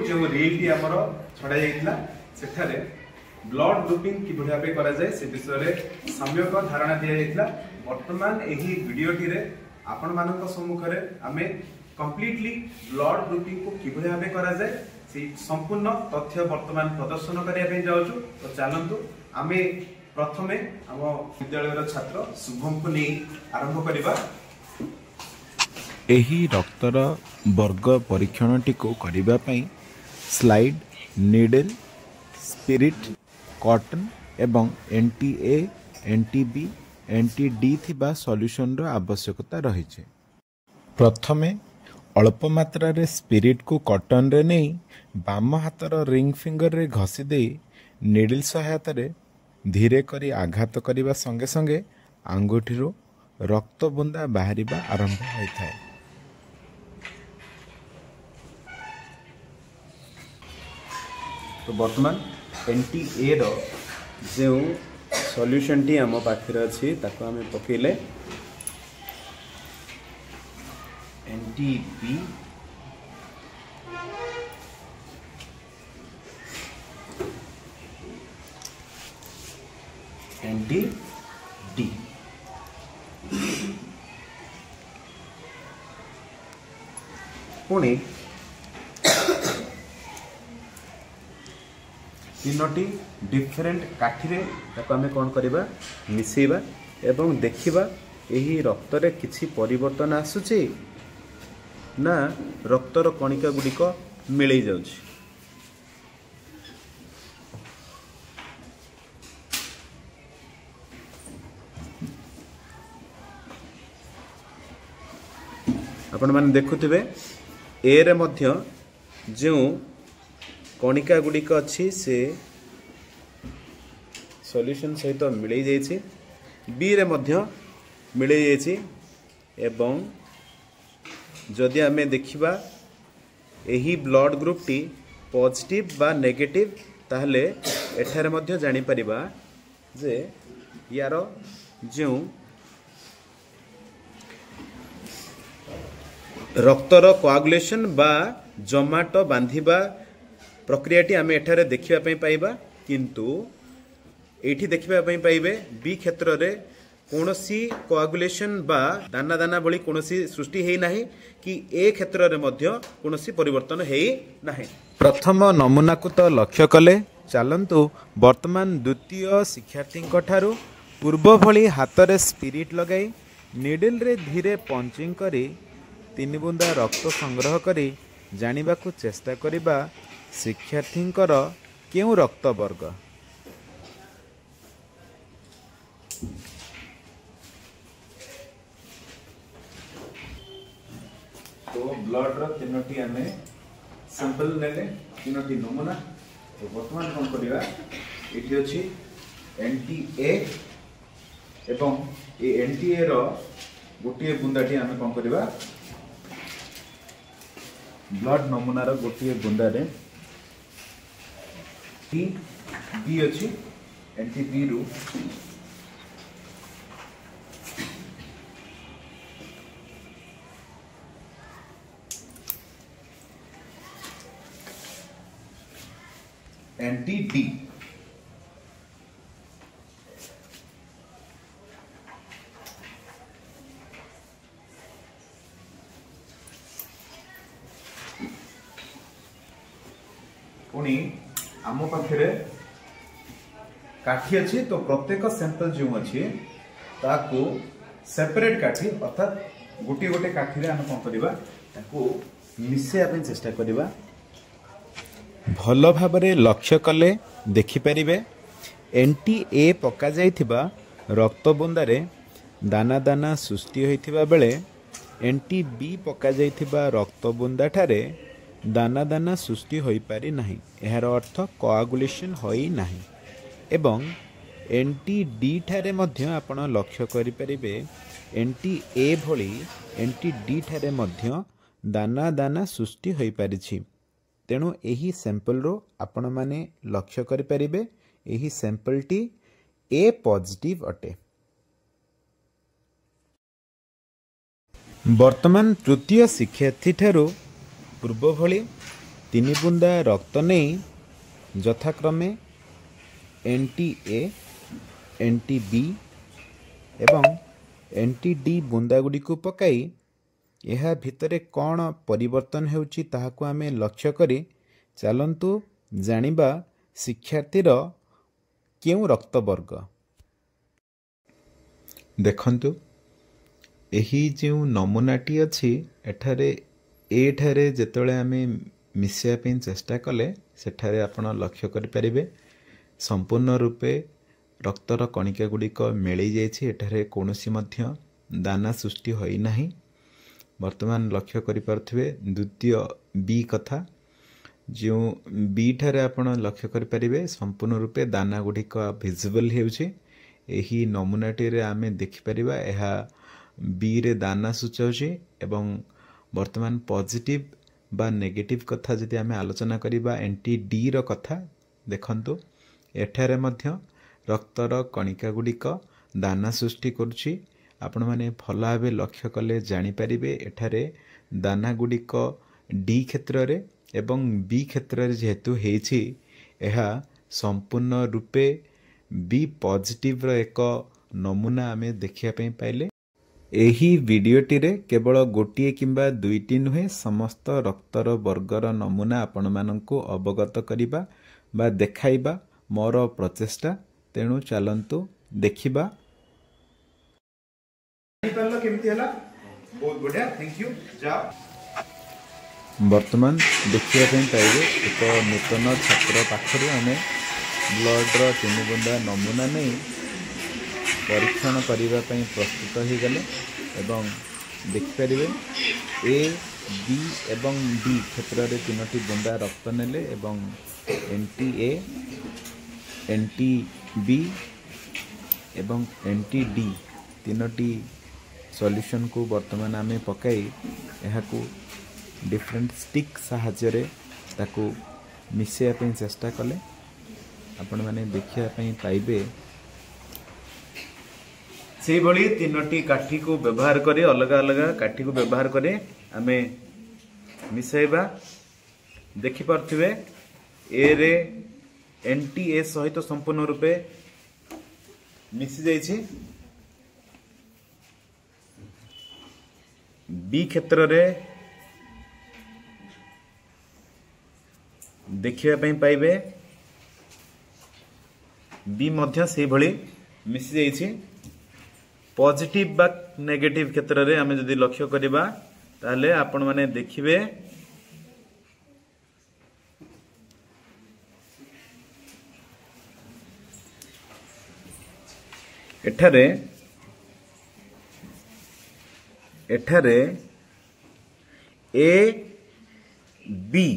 जो reel T आमर छड़ा जाइतिला सेठारे ब्लड ग्रुपिंग कि भाव करा जाए से विषय में सम्यक धारणा दिया जाइतिला। वर्तमान एही वीडियो टी रे आपण मानक सम्मुख रे आमे कंप्लीटली ब्लड ग्रुपिंग को कि भाव करा जाए से संपूर्ण तथ्य वर्तमान प्रदर्शन करिया पे जाउछु। तो चलंतु आमे प्रथमे हम विद्यालय छात्र शुभम को नहीं आरंभ करिबा। एही रक्तर वर्ग परीक्षण टी को करिबा पई स्लाइड, नीडल, स्पिरिट, कॉटन एवं एनटीए, एनटीबी, एनटीडी थिबा सॉल्यूशन रो आवश्यकता रही छे। प्रथमे अल्प मात्रा रे स्पिरिट को कॉटन रे नहीं बाम हातर रिंग फिंगर रे घसी दे नीडल सहायता रे धीरे करी आघात करिबा संगे संगे आंगुठी रक्त बुंदा बाहरिबा आरंभ होइथाय। तो वर्तमान एनटीए रो जो सॉल्यूशन टी हम पाखरे अछि ताको हमें पकेले एनटीबी एनटीडी पुणी तीनोटी डिफरेंट काठी रे ताको हमें कौन करिबा मिसेबा एवं देखिबा एही रक्त रे किछि परिवर्तन आसुछि ना रक्तर कणिका गुडिक मिलै जाउछि। आपण माने देखुथिबे ए रे मध्य जो कणिका गुडिक अछि से सॉल्यूशन सहित मिलै जाइछि, बी रे मध्य मिलै जाइछि एवं जदि आमे देखिबा एही ब्लड ग्रुप टी पॉजिटिव बा नेगेटिव ताहले एठारे मध्य जानि परिबा जे यार जो रक्तर कोआगुलेशन बा जमाटो बांधिबा प्रक्रियाटी आमे एठारे देखिबा पई पाइबा, किंतु एठी देखिबा पई पाइबे बी क्षेत्र रे कोनोसी कोआगुलेशन बा दाना दाना बळी कोनोसी सृष्टि हेई नाही कि ए क्षेत्र रे मध्य कोनोसी परिवर्तन हेई नाही। प्रथम नमूना को तो लक्ष्य कले, चलंतु वर्तमान द्वितीय शिक्षार्थी ठारू पूर्व भली हाथ रे स्पिरिट लगाई निडल रे धीरे पंचिंग करी 3 बुंदा रक्त संग्रह करी जानिबा को चेष्टा करिबा शिक्षार्थींकर केउ रक्त वर्ग। तो ब्लड रो तीनोटी आमे सैंपल नेले तीनोटी नमूना। तो वर्तमान कोन करिवा एठी अछि एनटीए एवं ए एनटीए रो गोटिए बुंदाटी आमे कोन करिवा ब्लड नमूना रो गोटिए बुंदा रे टी बी अछि एनटीबी रो एनटीडी पुणी आम पाखे काठी अच्छी। तो प्रत्येक सैंपल जो अच्छी ताको सेपरेट काठी अर्थात गोटे गोटे काठी रे आम कौन करबा ताको मिसेया पे चेष्टा करबा। भल भाबरे लक्ष्य कले देखिपारे एनटीए पका जाइथिबा रक्त बुंदारे दाना दाना सृष्टि होइथिबा बेले एनटीबी पका जाइथिबा रक्त बुंदा ठारे दाना दाना सृष्टि होई पारि नाही। एहार अर्थ कोआगुलेशन होई नाही एवं एनटीडी ठारे मध्य आपण लक्ष्य करि परिबे एनटीए भली एनटीडी ठारे मध्य दाना दाना सृष्टि होई पारिछि। तेणु एही सैंपल रो आपण माने लक्ष्य करि परिबे एही सैंपल टी ए पॉजिटिव अटे। वर्तमान तृतीय शिक्षार्थी ठारू पूर्व भली ତିନି ବୁନ୍ଦା ରକ୍ତ ନେଇ ଯଥାକ୍ରମେ NTA, NTB ଏବଂ NTD ବୁନ୍ଦାଗୁଡ଼ିକୁ ପକାଇ ଏହା ଭିତରେ କ'ଣ ପରିବର୍ତ୍ତନ ହେଉଛି ତାହାକୁ ଆମେ ଲକ୍ଷ୍ୟ କରି ଚାଲନ୍ତୁ ଜାଣିବା ଶିକ୍ଷାର୍ଥୀର କେଉଁ ରକ୍ତବର୍ଗ। ଦେଖନ୍ତୁ, ଏହି ଯେଉଁ ନମୁନାଟି ଅଛି ଏଠାରେ ଯେତେବେଳେ ଆମେ ମିଶାଇବା ପାଇଁ ଚେଷ୍ଟା କଲେ ସେଠାରେ ଆପଣ ଲକ୍ଷ୍ୟ କରିପାରିବେ ସମ୍ପୂର୍ଣ୍ଣ ରୂପେ ରକ୍ତର କଣିକା ଗୁଡ଼ିକ ମିଳେଇ ଯାଇଛି। ଏଠାରେ କୌଣସି ମଧ୍ୟ ଦାନା ସୃଷ୍ଟି ହୋଇନାହିଁ। ବର୍ତ୍ତମାନ ଲକ୍ଷ୍ୟ କରିପାରୁଥିବେ ଦ୍ୱିତୀୟ B କଥା, ଯେଉଁ B ଠାରେ ଆପଣ ଲକ୍ଷ୍ୟ କରିପାରିବେ ସମ୍ପୂର୍ଣ୍ଣ ରୂପେ ଦାନା ଗୁଡ଼ିକ ଭିଜିବଲ୍ ହେଉଛି। ଏହି ନମୁନାଟିରେ ଆମେ ଦେଖିପାରିବା ଏହା Bରେ ଦାନା ସୂଚାଉଛି ଏବଂ ବର୍ତ୍ତମାନ ପଜିଟିଭ ବା ନେଗେଟିଭ କଥା ଯଦି ଆମେ ଆଲୋଚନା କରିବା NTDର କଥା, ଦେଖନ୍ତୁ ଏଠାରେ ମଧ୍ୟ ରକ୍ତର କଣିକା ଗୁଡ଼ିକ ଦାନା ସୃଷ୍ଟି କରୁଛି। ଆପଣମାନେ ଭଲ ଭାବେ ଲକ୍ଷ୍ୟ କଲେ ଜାଣିପାରିବେ ଏଠାରେ ଦାନା ଗୁଡ଼ିକ D କ୍ଷେତ୍ରରେ ଏବଂ B କ୍ଷେତ୍ରରେ ଯେହେତୁ ହେଇଛି ଏହା ସମ୍ପୂର୍ଣ୍ଣ ରୂପେ B ପଜିଟିଭର ଏକ ନମୁନା ଆମେ ଦେଖିବା ପାଇଁ ପାଇଲେ। ଏହି ଭିଡ଼ିଓଟିରେ କେବଳ ଗୋଟିଏ କିମ୍ବା ଦୁଇଟି ନୁହେଁ, ସମସ୍ତ ରକ୍ତର ବର୍ଗର ନମୁନା ଆପଣମାନଙ୍କୁ ଅବଗତ କରିବା ବା ଦେଖାଇବା ମୋର ପ୍ରଚେଷ୍ଟା। ତେଣୁ ଚାଲନ୍ତୁ ଦେଖିବା। କେମିତି ହେଲା? ବହୁତ ବଢିଆ, ଥ୍ୟାଙ୍କ ୟୁ। ଯାଅ। ବର୍ତ୍ତମାନ ଦେଖିବା ପାଇଁ ପାଇବେ ଏକ ନୂତନ ଛାତ୍ର ପାଖରୁ ଆମେ ବ୍ଲଡ଼ର 3 ବୁନ୍ଦା ନମୁନା ନେଇ ପରୀକ୍ଷଣ କରିବା ପାଇଁ ପ୍ରସ୍ତୁତ ହୋଇଗଲେ ଏବଂ ଦେଖିପାରିବେ A, B ଏବଂ D କ୍ଷେତ୍ରରେ 3ଟି ବୁନ୍ଦା ରକ୍ତ ନେଲେ ଏବଂ NTA, NTB ଏବଂ NTD 3ଟି ସଲ୍ୟୁସନକୁ ବର୍ତ୍ତମାନ ଆମେ ପକାଇ ଏହାକୁ डिफरेंट स्टिक साहाଯ୍ୟରେ ताकू मिसेया ପାଇଁ चेष्टा कले आपण माने देखिया ପାଇଁ पाइबे से भली 3टी काठी को व्यवहार करे अलग अलग काठी को व्यवहार करे आमे मिसेबा। देखि परथिबे ए रे NTA सहित संपूर्ण रूपे मिसी जाइछि। बी क्षेत्र रे देखिया ପାଇଁ पाइबे बी मध्य से भली मिसी जाइछि। पॉजिटिव बा नेगेटिव क्षेत्र रे आमे जदि लक्ष्य करिबा ताले आपण माने देखिबे एठारे ए बी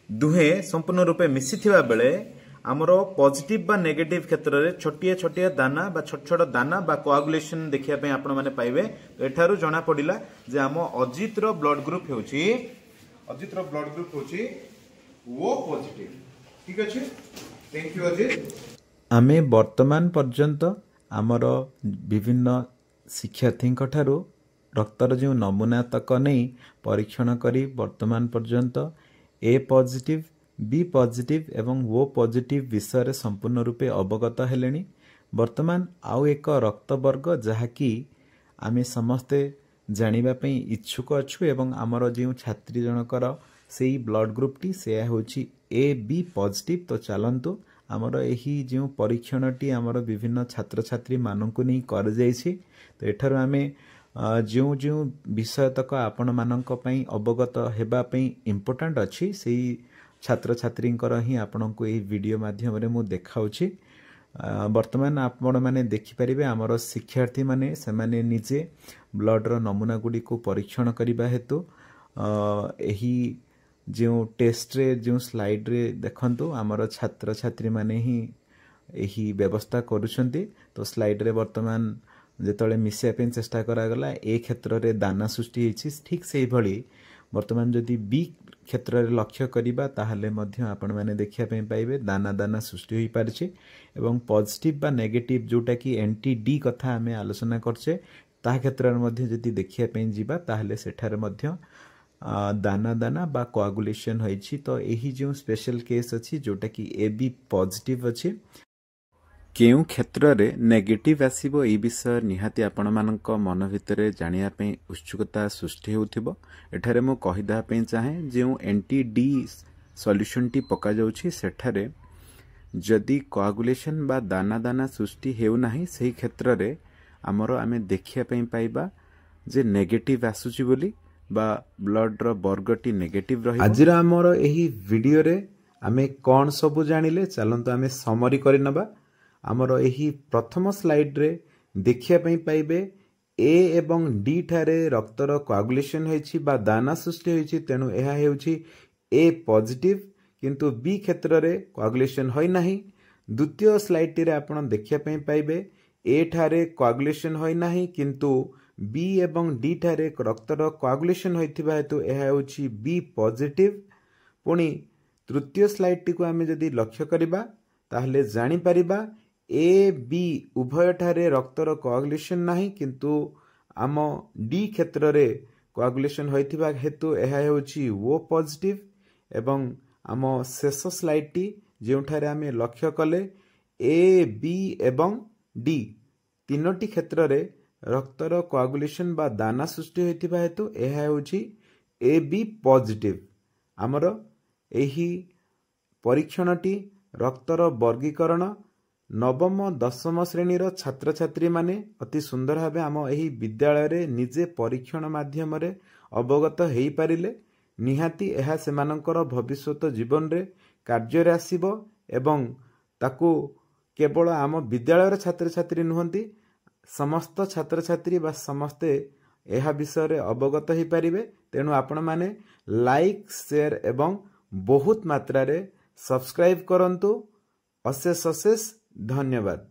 दुहे संपूर्ण रूपे मिसी थिबा बेले आमरो पॉजिटिव बा नेगेटिव क्षेत्र रे छोटिया छोटिया दाना बा छोट छोट दाना बा कोआगुलेशन देखिया पे आपण माने पाइबे। तो एठारु जणा पडिला जे आम अजित रो ब्लड ग्रुप हेउची ओ पॉजिटिव। ठीक अछि, थैंक यू अजित। आमे वर्तमान पर्यंत आमर विभिन्न शिक्षार्थी ठारू रक्तर जो नमूना तक नहीं परीक्षण करी वर्तमान पर्यंत ए पॉजिटिव, बी पॉजिटिव एवं ओ पॉजिटिव विषय रे संपूर्ण रूपे अवगत हेलेनी। वर्तमान आउ एक रक्तवर्ग जहाँकि आमे समस्ते जानिबा पई इच्छुक अच्छु एवं आमर जो छात्री जनकर सेई ब्लड ग्रुप टी से होची ए बी पॉजिटिव। तो चलंतु आमर एही जो परीक्षणटी आमर विभिन्न छात्र छात्री मानंकु नहीं कर जाइछि। तो एठार आमे जो जो विषय तक आपण मानक पई अवगत हेबा पई इम्पोर्टेंट अच्छी से छात्र छात्री ही आपण को यही वीडियो माध्यम रे मु देखाउछि। वर्तमान आपण माने देखि परिबे आमर शिक्षार्थी माने से माने निजे ब्लड रो नमूना गुडी को परीक्षण करिबा हेतु एही जो टेस्ट रे जो स्लाइड रे देखंतु आमर छात्र छात्री माने ही एही व्यवस्था करूछंती। तो स्लाइड रे वर्तमान जेतले मिसेया पे चेष्टा करा गला ए क्षेत्र रे दाना सृष्टि हेछि। ठीक सेही भली वर्तमान जदि बी क्षेत्र रे लक्ष्य करिबा ताहले मध्य आपण माने देखिया पे पाइबे दाना दाना सृष्टि होई पारछि एवं पॉजिटिव बा नेगेटिव जोटा कि NTD कथा हमें आलोचना करछे ता क्षेत्र रे मध्य जदि देखिया पे जिबा ताहले सेठारे मध्य दाना दाना बा कोआगुलेशन होइछि तो एही जो स्पेशल केस अछि जोटा कि AB पॉजिटिव अछि केउ क्षेत्र रे नेगेटिव आसीबो ए विषय निहाती आपण मानक मन भितरे जानिया पे उत्सुकता सृष्टि होउथिबो एठारे मु कहिदा पे चाहे जो एंटी डी सॉल्यूशन टी पका जाउछि सेठारे जदि कोआगुलेशन बा दाना दाना सृष्टि हेउ नाही सही क्षेत्र रे हमरो आमे देखिया पे पाइबा जे नेगेटिव आसुची बोली बा ब्लड रो वर्गटी नेगेटिव रही आज हमरो एही वीडियो रे आमे कोन सब जानिले चलंतो आमे समरी करि नबा हमरो एही प्रथम स्लाइड रे देखिया पे पाइबे ए एवं डी ठारे रक्तर कोआगुलेशन होइछि बा दाना सृष्टि होइछि तेनु एहा हेउछि ए पॉजिटिव किंतु बी क्षेत्र रे कोआगुलेशन होई नाही द्वितीय स्लाइड रे आपण देखिया पे पाइबे ए ठारे कोआगुलेशन होई नाही किंतु बी एवं डी ठारे रक्तर कोआगुलेशन होइथिबा हेतु एहा हेउछि बी पॉजिटिव पुणी तृतीय स्लाइड टी को आमे जदी लक्ष्य करिबा ताहले जानि परिबा ए बी उभय ठारे रक्तर कोआगुलेशन नाही किंतु आम डी क्षेत्र रे कोआगुलेशन होइथिबा हेतु एहा हेउछि ओ पॉजिटिव एवं आम शेष स्लाइड टी जोठारे आमे लक्ष्य कले ए बी एवं डी तीनोटी क्षेत्र रे रक्तर कोआगुलेशन बा दाना सृष्टि होइथिबा हेतु एहा हेउछि ए बी पॉजिटिव आमर एही परीक्षणटी रक्तर वर्गीकरण नवम दशम श्रेणीर छात्र छात्री माने अति सुंदर भावे आम एही विद्यालय रे निजे परीक्षण माध्यम रे अवगत हेई पारिले निहाती एहा सेमानकर भविष्यत जीवन रे कार्य रे आसीबो एवं ताकू केवल आम विद्यालय छात्र छात्री नुहंती समस्त छात्र छात्री बा समस्ते एहा विषय रे अवगत हेई पारिबे तेनु आपण माने लाइक शेयर एवं बहुत मात्रा रे सब्सक्राइब करंतु अशेष अशेष धन्यवाद।